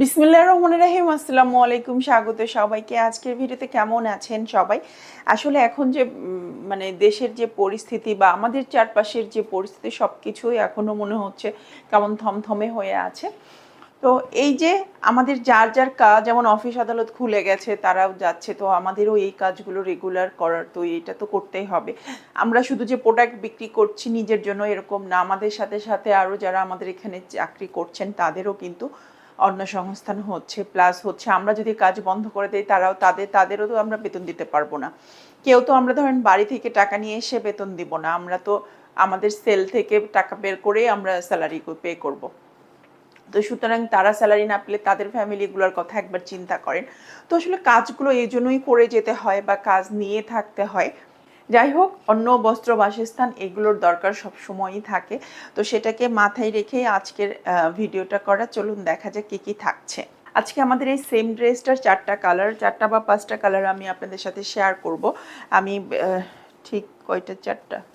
বিসমিল্লাহির রহমানির রহিম। আসসালামু আলাইকুম, স্বাগত সবাইকে। আজকের ভিডিওতে কেমন আছেন সবাই? আসলে এখন যে মানে দেশের যে পরিস্থিতি বা আমাদের চারপাশের যে পরিস্থিতি সবকিছুই এখনো মনে হচ্ছে কেমন থমথমে হয়ে আছে। তো এই যে আমাদের যার যার কাজ, যেমন অফিস আদালত খুলে গেছে তারাও যাচ্ছে, তো আমাদেরও এই কাজগুলো রেগুলার করার, তো এটা তো করতেই হবে। আমরা শুধু যে প্রোডাক্ট বিক্রি করছি নিজের জন্য এরকম না, আমাদের সাথে সাথে আরও যারা আমাদের এখানে চাকরি করছেন তাদেরও কিন্তু অন্নসংস্থান হচ্ছে, প্লাস হচ্ছে আমরা যদি কাজ বন্ধ করে দিই তাদেরও তো আমরা বেতন দিতে পারবো না। কেউ তো আমরা ধরেন বাড়ি থেকে টাকা নিয়ে এসে বেতন দিব না, আমরা তো আমাদের সেল থেকে টাকা বের করে আমরা স্যালারি পে করব। তো সুতরাং তারা স্যালারি না পেলে তাদের ফ্যামিলিগুলোর কথা একবার চিন্তা করেন। তো আসলে কাজগুলো এই জন্যই করে যেতে হয় বা কাজ নিয়ে থাকতে হয়। যাই হোক, অন্ন, বস্ত্র, বাসস্থান এগুলোর দরকার সব সময়ই থাকে। তো সেটাকে মাথায় রেখেই আজকের ভিডিওটা করা। চলুন দেখা যাক কী কী থাকছে। আজকে আমাদের এই সেম ড্রেসটার 4টা কালার, 4টা বা 5টা কালার আমি আপনাদের সাথে শেয়ার করব। আমি ঠিক কয়টা,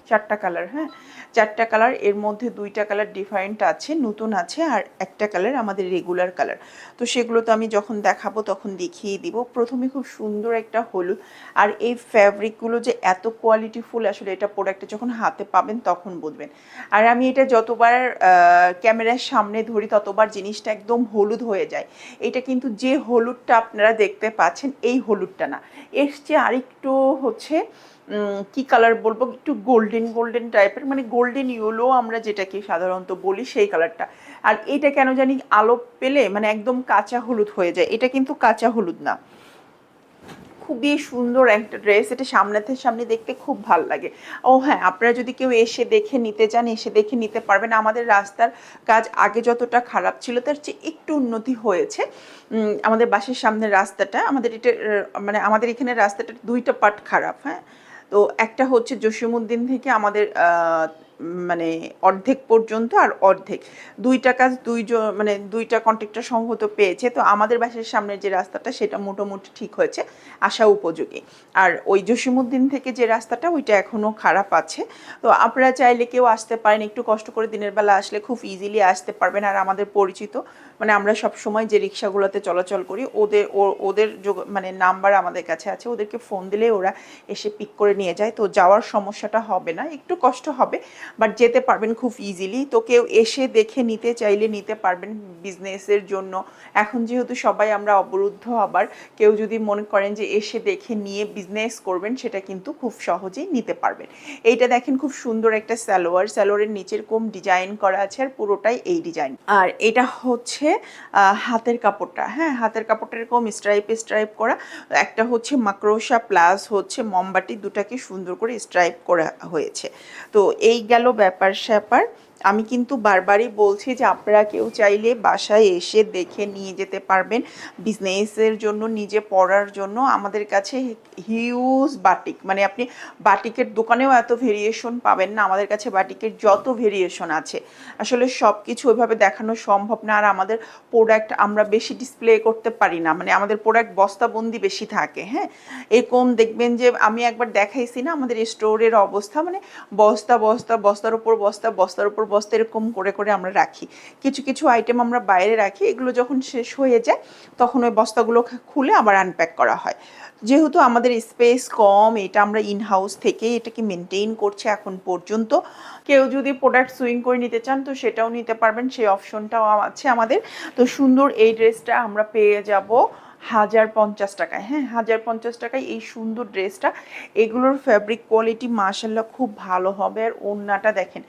4টা কালার, হ্যাঁ 4টা কালার। এর মধ্যে 2টা কালার ডিফারেন্ট আছে, নতুন আছে, আর একটা কালার আমাদের রেগুলার কালার। তো সেগুলো তো আমি যখন দেখাবো তখন দেখিয়ে দিব। প্রথমে খুব সুন্দর একটা হলুদ, আর এই ফ্যাব্রিকগুলো যে এত কোয়ালিটিফুল, আসলে এটা প্রোডাক্টটা যখন হাতে পাবেন তখন বুঝবেন। আর আমি এটা যতবার ক্যামেরার সামনে ধরি ততবার জিনিসটা একদম হলুদ হয়ে যায়। এটা কিন্তু যে হলুদটা আপনারা দেখতে পাচ্ছেন এই হলুদটা না, এর চেয়ে আরেকটু হচ্ছে কি কালার বলবো, একটু গোল্ডেন গোল্ডেন টাইপের, মানে গোল্ডেন ইয়েলো আমরা যেটাকে সাধারণত বলি সেই কালারটা। আর এটা কেন জানি আলো পেলে মানে একদম কাঁচা হলুদ হয়ে যায়, এটা কিন্তু কাঁচা হলুদ না। খুবই সুন্দর একটা ড্রেস, এটা সামনে দেখতে খুব ভাল লাগে। ও হ্যাঁ, আপনারা যদি কেউ এসে দেখে নিতে চান, এসে দেখে নিতে পারবেন। আমাদের রাস্তার কাজ আগে যতটা খারাপ ছিল তার চেয়ে একটু উন্নতি হয়েছে। আমাদের বাসার সামনের রাস্তাটা, আমাদের এটা মানে আমাদের এখানে রাস্তাটা 2টা পার্ট খারাপ, হ্যাঁ। তো একটা হচ্ছে জসীমউদ্দিন থেকে আমাদের মানে অর্ধেক পর্যন্ত, আর অর্ধেক 2টা কাজ মানে 2টা কন্ট্রাক্টর সম্ভবত পেয়েছে। তো আমাদের বাসার সামনের যে রাস্তাটা সেটা মোটামুটি ঠিক হয়েছে, আসা উপযোগী। আর ওই জসীমউদ্দিন থেকে যে রাস্তাটা ওইটা এখনও খারাপ আছে। তো আপনারা চাইলে কেউ আসতে পারেন, একটু কষ্ট করে দিনের বেলা আসলে খুব ইজিলি আসতে পারবেন। আর আমাদের পরিচিত, মানে আমরা সব সময় যে রিক্সাগুলোতে চলাচল করি ওদের মানে নাম্বার আমাদের কাছে আছে, ওদেরকে ফোন দিলে ওরা এসে পিক করে নিয়ে যায়। তো যাওয়ার সমস্যাটা হবে না, একটু কষ্ট হবে বাট যেতে পারবেন খুব ইজিলি। তো কেউ এসে দেখে নিতে চাইলে নিতে পারবেন বিজনেসের জন্য। এখন যেহেতু সবাই আমরা অবরুদ্ধ, আবার কেউ যদি মনে করেন যে এসে দেখে নিয়ে বিজনেস করবেন, সেটা কিন্তু খুব সহজেই নিতে পারবেন। এইটা দেখেন, খুব সুন্দর একটা সালোয়ারের নিচের কম ডিজাইন করা আছে, আর পুরোটাই এই ডিজাইন। আর এটা হচ্ছে হাতের কাপড়টা, হ্যাঁ হাতের কাপড়টা এরকম স্ট্রাইপ করা। একটা হচ্ছে মাকড়সা প্লাস হচ্ছে মোমবাতি, দুটাকে সুন্দর করে স্ট্রাইপ করা হয়েছে। তো এই গেল ব্যাপার স্যাপার। আমি কিন্তু বারবারই বলছি যে আপনারা কেউ চাইলে বাসায় এসে দেখে নিয়ে যেতে পারবেন বিজনেসের জন্য, নিজে পড়ার জন্য। আমাদের কাছে হিউজ বাটিক, মানে আপনি বাটিকের দোকানেও এত ভেরিয়েশন পাবেন না, আমাদের কাছে বাটিকের যত ভেরিয়েশন আছে আসলে সব কিছু ওইভাবে দেখানো সম্ভব না। আর আমাদের প্রোডাক্ট আমরা বেশি ডিসপ্লে করতে পারি না, মানে আমাদের প্রোডাক্ট বস্তাবন্দি বেশি থাকে, হ্যাঁ। এরকম দেখবেন যে আমি একবার দেখাইছি না আমাদের স্টোরের অবস্থা, মানে বস্তার উপর বস্তা এরকম করে করে আমরা রাখি। কিছু কিছু আইটেম আমরা বাইরে রাখি, এগুলো যখন শেষ হয়ে যায় তখন ওই বস্তাগুলো খুলে আবার আনপ্যাক করা হয়। যেহেতু আমাদের স্পেস কম, এটা আমরা ইনহাউস থেকে এটাকে মেনটেন করছি এখন পর্যন্ত। কেউ যদি প্রোডাক্ট সুইং করে নিতে চান তো সেটাও নিতে পারবেন, সেই অপশনটাও আছে আমাদের। তো সুন্দর এই ড্রেসটা আমরা পেয়ে যাব 1050 টাকায়, হ্যাঁ 1050 টাকায় এই সুন্দর ড্রেসটা। এগুলোর ফ্যাব্রিক কোয়ালিটি মাশাআল্লাহ খুব ভালো হবে। আর ওড়নাটা দেখেন,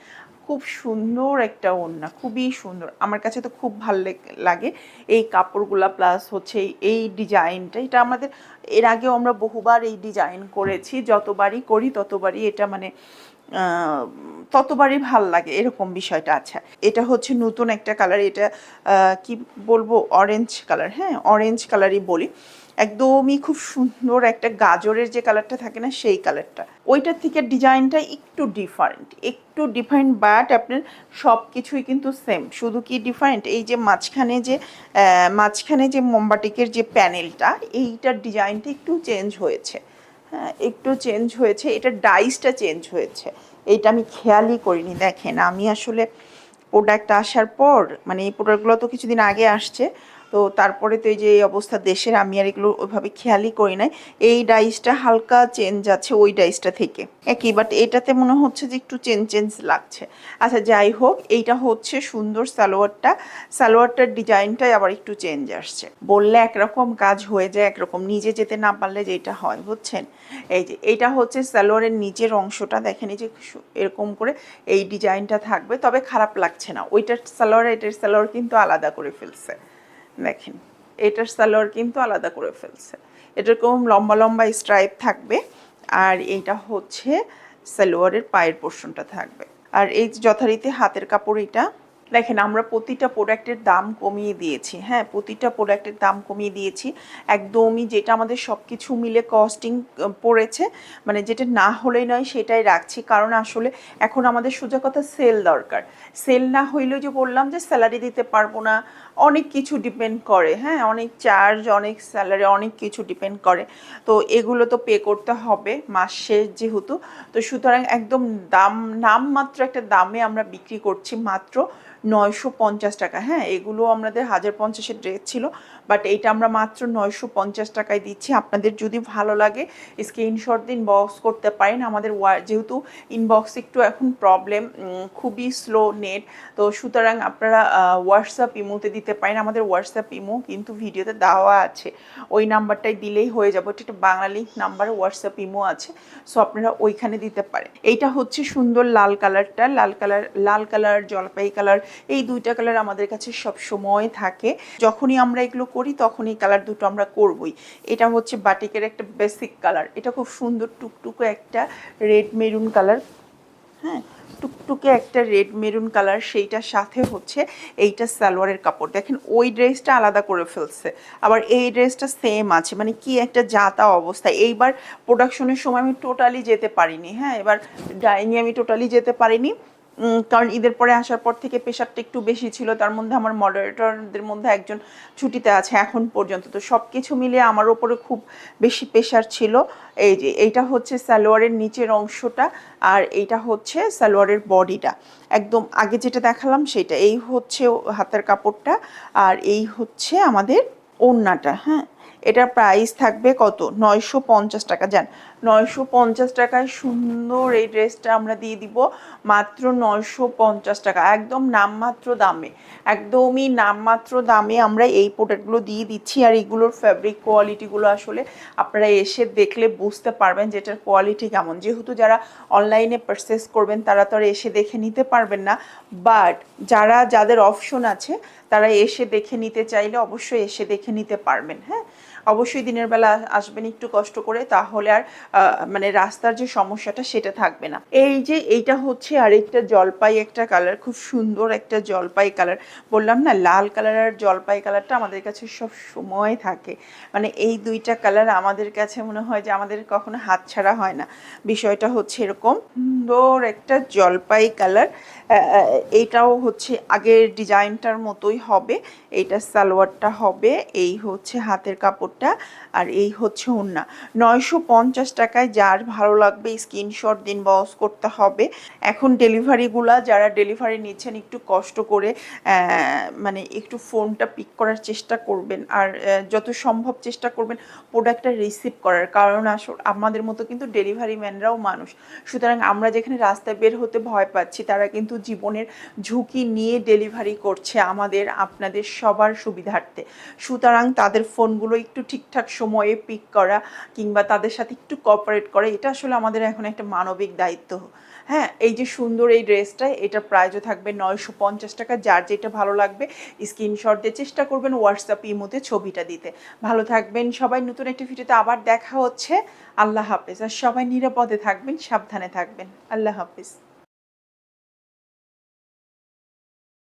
খুব সুন্দর একটা ওড়না, খুবই সুন্দর। আমার কাছে তো খুব ভালো লাগে এই কাপড়গুলা, প্লাস হচ্ছে এই ডিজাইনটা। এটা আমাদের এর আগেও আমরা বহুবার এই ডিজাইন করেছি, যতবারই করি ততবারই এটা মানে ততবারই ভাল লাগে এরকম বিষয়টা। আচ্ছা, এটা হচ্ছে নতুন একটা কালার, এটা কি বলবো, অরেঞ্জ কালার, হ্যাঁ অরেঞ্জ কালারই বলি। একদমই খুব সুন্দর একটা গাজরের যে কালারটা থাকে না সেই কালারটা, ওইটার থেকে ডিজাইনটা একটু ডিফারেন্ট বাট আপনার সব কিছুই কিন্তু সেম, শুধু কি ডিফারেন্ট এই যে মাঝখানে যে মোমবাটিকের যে প্যানেলটা, এইটার ডিজাইনটা একটু চেঞ্জ হয়েছে, হ্যাঁ একটু চেঞ্জ হয়েছে, এটার ডাইসটা চেঞ্জ হয়েছে। এইটা আমি খেয়ালই করিনি। দেখেন আমি আসলে প্রোডাক্ট আসার পর, মানে এই প্রোডাক্টগুলো তো কিছুদিন আগে আসছে, তো তো তারপরে তো এই যে এই অবস্থা দেশের, আমি আর এগুলো ওইভাবে খেয়ালই করি নাই। এই ডাইসটা হালকা চেঞ্জ আছে ওই ডাইসটা থেকে একই, বাট এটাতে মনে হচ্ছে যে একটু চেঞ্জ চেঞ্জ লাগছে। আচ্ছা যাই হোক, এইটা হচ্ছে সুন্দর সালোয়ারটার ডিজাইনটাই আবার একটু চেঞ্জ আসছে। বললে একরকম কাজ হয়ে যায় একরকম, নিজে যেতে না পারলে যেটা হয় বুঝছেন। এই যে এইটা হচ্ছে সালোয়ারের নিচের অংশটা, দেখেন এই যে এরকম করে এই ডিজাইনটা থাকবে, তবে খারাপ লাগছে না। ওইটার সালোয়ার এটার সালোয়ার কিন্তু আলাদা করে ফেলছে, দেখেন এটার সালোয়ার কিন্তু আলাদা করে ফেলছে। এরকম লম্বা লম্বা স্ট্রাইপ থাকবে, আর এইটা হচ্ছে সালোয়ারের পায়ের পোর্শনটা থাকবে। আর এই যথারীতি হাতের কাপড় এটা দেখেন, আমরা প্রতিটা প্রোডাক্টের দাম কমিয়ে দিয়েছি। হ্যাঁ, প্রতিটা প্রোডাক্টের দাম কমিয়ে দিয়েছি একদমই, যেটা আমাদের সব কিছু মিলে কস্টিং পড়েছে, মানে যেটা না হলেই নয় সেটাই রাখছি। কারণ আসলে এখন আমাদের সোজা কথা সেল দরকার। সেল না হইলেও যে বললাম যে স্যালারি দিতে পারবো না, অনেক কিছু ডিপেন্ড করে। হ্যাঁ, অনেক চার্জ, অনেক স্যালারি, অনেক কিছু ডিপেন্ড করে। তো এগুলো তো পে করতে হবে মাস শেষ যেহেতু। তো সুতরাং একদম নামমাত্র একটা দামে আমরা বিক্রি করছি, মাত্র 950 টাকা। হ্যাঁ, এগুলো আমাদের 1050-এর ড্রেস ছিল, বাট এইটা আমরা মাত্র 950 টাকায় দিচ্ছি। আপনাদের যদি ভালো লাগে স্ক্রিনশট দিন, বক্স করতে পারেন। আমাদের যেহেতু ইনবক্স একটু এখন প্রবলেম, খুবই স্লো নেট, তো সুতরাং আপনারা হোয়াটসঅ্যাপ ইমোতে দিতে পারেন। আমাদের হোয়াটসঅ্যাপ ইমো কিন্তু ভিডিওতে দেওয়া আছে, ওই নাম্বারটাই দিলেই হয়ে যাবে। ওটা একটা বাঙালি নাম্বার, হোয়াটসঅ্যাপ ইমো আছে, সো আপনারা ওইখানে দিতে পারেন। এইটা হচ্ছে সুন্দর লাল কালারটা, লাল কালার জলপাই কালার, এই দুইটা কালার আমাদের কাছে সব সময় থাকে। যখনই আমরা এগুলো করি তখনই কালার দুটো আমরা করবই। এটা হচ্ছে বাটিকের একটা বেসিক কালার, এটা খুব সুন্দর টুকটুকে একটা রেড মেরুন কালার। হ্যাঁ, টুকটুকে একটা রেড মেরুন কালার, সেইটার সাথে হচ্ছে এইটা সালোয়ারের কাপড়। দেখেন ওই ড্রেসটা আলাদা করে ফেলছে, আবার এই ড্রেসটা সেম আছে, মানে কি একটা যাতা অবস্থা। এইবার প্রোডাকশনের সময় আমি টোটালি যেতে পারিনি। হ্যাঁ, এবার ডাইংয়ে আমি টোটালি যেতে পারিনি, কারণ ঈদের পরে আসার পর থেকে প্রেশারটা একটু বেশি ছিল। তার মধ্যে আমার মডারেটরদের মধ্যে একজন ছুটিতে আছে এখন পর্যন্ত, তো সব কিছু মিলিয়ে আমার ওপরে খুব বেশি প্রেশার ছিল। এই যে এইটা হচ্ছে সালোয়ারের নিচের অংশটা, আর এইটা হচ্ছে সালোয়ারের বডিটা, একদম আগে যেটা দেখালাম সেটা। এই হচ্ছে হাতের কাপড়টা, আর এই হচ্ছে আমাদের ওড়নাটা। হ্যাঁ, এটার প্রাইস থাকবে কত, 950 টাকা। যান, 950 টাকায় সুন্দর এই ড্রেসটা আমরা দিয়ে দিব মাত্র 950 টাকা, একদম নামমাত্র দামে, একদমই নামমাত্র দামে আমরা এই প্রোডাক্টগুলো দিয়ে দিচ্ছি। আর এইগুলোর ফ্যাব্রিক কোয়ালিটিগুলো আসলে আপনারা এসে দেখলে বুঝতে পারবেন যে এটার কোয়ালিটি কেমন। যেহেতু যারা অনলাইনে পারচেস করবেন তারা তো আর এসে দেখে নিতে পারবেন না, বাট যাদের অপশন আছে তারা এসে দেখে নিতে চাইলে অবশ্যই এসে দেখে নিতে পারবেন। হ্যাঁ, অবশ্যই দিনের বেলা আসবেন একটু কষ্ট করে, তাহলে আর মানে রাস্তার যে সমস্যাটা সেটা থাকবে না। এই যে এইটা হচ্ছে আরেকটা জলপাই একটা কালার, খুব সুন্দর একটা জলপাই কালার। বললাম না, লাল কালার আর জলপাই কালারটা আমাদের কাছে সব সময় থাকে, মানে এই দুইটা কালার আমাদের কাছে মনে হয় যে আমাদের কখনো হাতছাড়া হয় না। বিষয়টা হচ্ছে এরকম সুন্দর একটা জলপাই কালার। এইটাও হচ্ছে আগের ডিজাইনটার মতোই হবে। এইটা সালোয়ারটা হবে, এই হচ্ছে হাতের কাপড়টা, আর এই হচ্ছে ওড়না। 950 টাকায় যার ভালো লাগবে স্ক্রিনশট দিন, বক্স করতে হবে। এখন ডেলিভারিগুলা যারা ডেলিভারি নিচ্ছেন একটু কষ্ট করে মানে একটু ফোনটা পিক করার চেষ্টা করবেন, আর যত সম্ভব চেষ্টা করবেন প্রোডাক্টটা রিসিভ করার। কারণ আসলে আমাদের মতো কিন্তু ডেলিভারি ম্যানরাও মানুষ, সুতরাং আমরা যেখানে রাস্তায় বের হতে ভয় পাচ্ছি, তারা কিন্তু জীবনের ঝুঁকি নিয়ে ডেলিভারি করছে আমাদের আপনাদের সবার সুবিধার্থে। সুতরাং তাদের ফোনগুলো একটু ঠিকঠাক সময়ে পিক করা কিংবা তাদের সাথে একটু কোঅপারেট করা, এটা আসলে আমাদের এখন একটা মানবিক দায়িত্ব। হ্যাঁ, এই যে সুন্দর এই ড্রেসটা, এটা প্রাইসও থাকবে 950 টাকা। যার যেটা ভালো লাগবে স্ক্রিনশট দিয়ে চেষ্টা করবেন হোয়াটসঅ্যাপ ইমোতে ছবিটা দিতে। ভালো থাকবেন সবাই, নতুন একটি ভিডিওতে আবার দেখা হচ্ছে। আল্লাহ হাফেজ। আর সবাই নিরাপদে থাকবেন, সাবধানে থাকবেন। আল্লাহ হাফেজ।